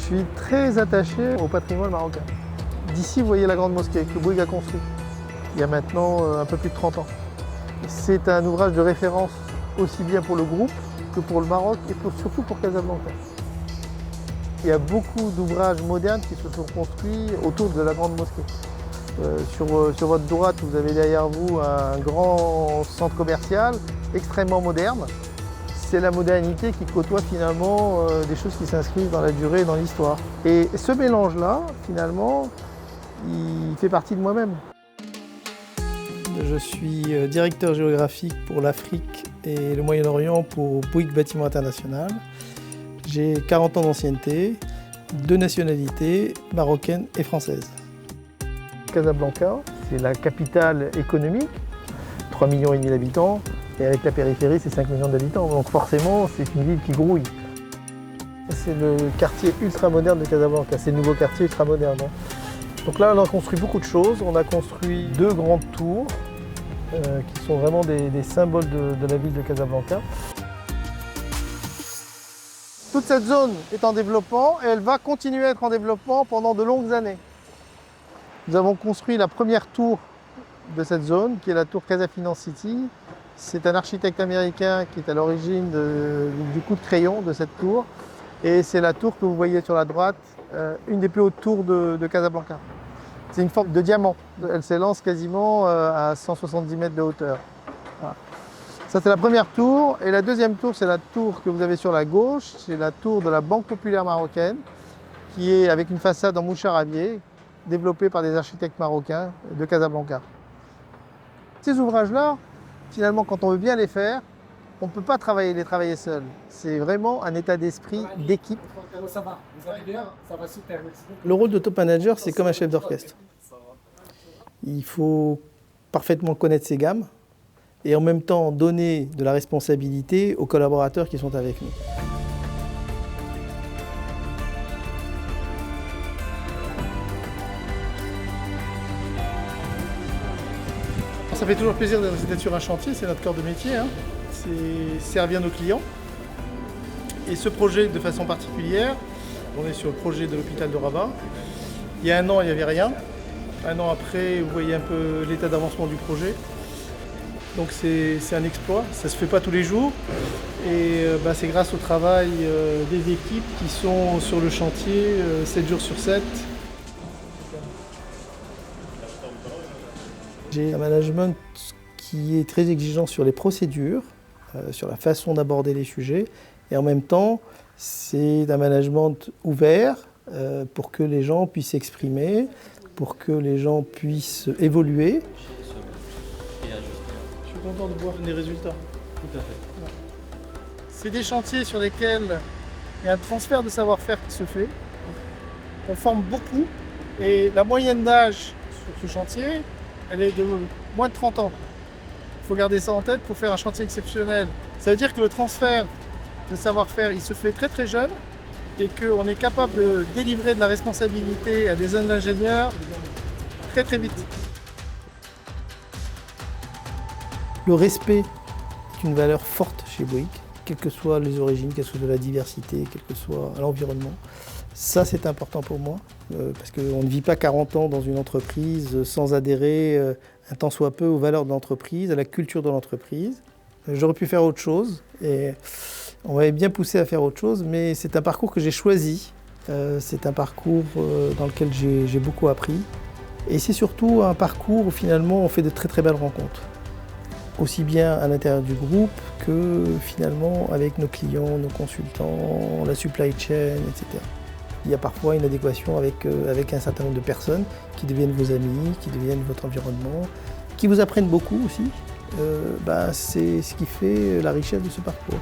suis très attaché au patrimoine marocain. D'ici, vous voyez la grande mosquée que Bouygues a construite il y a maintenant un peu plus de 30 ans. C'est un ouvrage de référence aussi bien pour le groupe que pour le Maroc et surtout pour Casablanca. Il y a beaucoup d'ouvrages modernes qui se sont construits autour de la grande mosquée. Sur votre droite, vous avez derrière vous un grand centre commercial extrêmement moderne. C'est la modernité qui côtoie finalement des choses qui s'inscrivent dans la durée et dans l'histoire. Et ce mélange-là, finalement, il fait partie de moi-même. Je suis directeur géographique pour l'Afrique et le Moyen-Orient pour Bouygues Bâtiment International. J'ai 40 ans d'ancienneté, 2 nationalités, marocaine et française. Casablanca, c'est la capitale économique, 3,5 millions d'habitants, et avec la périphérie, c'est 5 millions d'habitants. Donc forcément, c'est une ville qui grouille. C'est le quartier ultra-moderne de Casablanca, c'est le nouveau quartier ultra-moderne. Donc là, on a construit beaucoup de choses. On a construit 2 grandes tours qui sont vraiment des symboles de la ville de Casablanca. Toute cette zone est en développement et elle va continuer à être en développement pendant de longues années. Nous avons construit la première tour de cette zone, qui est la tour Casa Finance City. C'est un architecte américain qui est à l'origine du coup de crayon de cette tour. Et c'est la tour que vous voyez sur la droite, une des plus hautes tours de Casablanca. C'est une forme de diamant. Elle s'élance quasiment à 170 mètres de hauteur. Voilà. Ça, c'est la première tour. Et la deuxième tour, c'est la tour que vous avez sur la gauche. C'est la tour de la Banque populaire marocaine, qui est avec une façade en mouche arabiée, développée par des architectes marocains de Casablanca. Ces ouvrages-là, finalement, quand on veut bien les faire, on ne peut pas les travailler seul. C'est vraiment un état d'esprit d'équipe. Le rôle de top manager, c'est comme un chef d'orchestre. Il faut parfaitement connaître ses gammes et en même temps donner de la responsabilité aux collaborateurs qui sont avec nous. Ça fait toujours plaisir d'être sur un chantier, c'est notre cœur de métier, hein. C'est servir nos clients. Et ce projet de façon particulière, on est sur le projet de l'hôpital de Rabat. Il y a 1 an, il n'y avait rien. 1 an après, vous voyez un peu l'état d'avancement du projet. Donc c'est un exploit, ça ne se fait pas tous les jours. Et c'est grâce au travail des équipes qui sont sur le chantier 7 jours sur 7. J'ai un management qui est très exigeant sur les procédures, sur la façon d'aborder les sujets. Et en même temps, c'est un management ouvert pour que les gens puissent s'exprimer, pour que les gens puissent évoluer. Je suis content de voir les résultats. Tout à fait. C'est des chantiers sur lesquels il y a un transfert de savoir-faire qui se fait. On forme beaucoup et la moyenne d'âge sur ce chantier, elle est de moins de 30 ans. Il faut garder ça en tête pour faire un chantier exceptionnel. Ça veut dire que le transfert de savoir-faire, il se fait très très jeune et qu'on est capable de délivrer de la responsabilité à des jeunes ingénieurs très très vite. Le respect est une valeur forte chez Bouygues, quelles que soient les origines, quelle que soit de la diversité, quel que soit l'environnement. Ça, c'est important pour moi, parce qu'on ne vit pas 40 ans dans une entreprise sans adhérer un tant soit peu aux valeurs de l'entreprise, à la culture de l'entreprise. J'aurais pu faire autre chose, et on m'avait bien poussé à faire autre chose, mais c'est un parcours que j'ai choisi. C'est un parcours dans lequel j'ai beaucoup appris. Et c'est surtout un parcours où finalement on fait de très très belles rencontres. Aussi bien à l'intérieur du groupe que finalement avec nos clients, nos consultants, la supply chain, etc. Il y a parfois une adéquation avec un certain nombre de personnes qui deviennent vos amis, qui deviennent votre environnement, qui vous apprennent beaucoup aussi. C'est ce qui fait la richesse de ce parcours.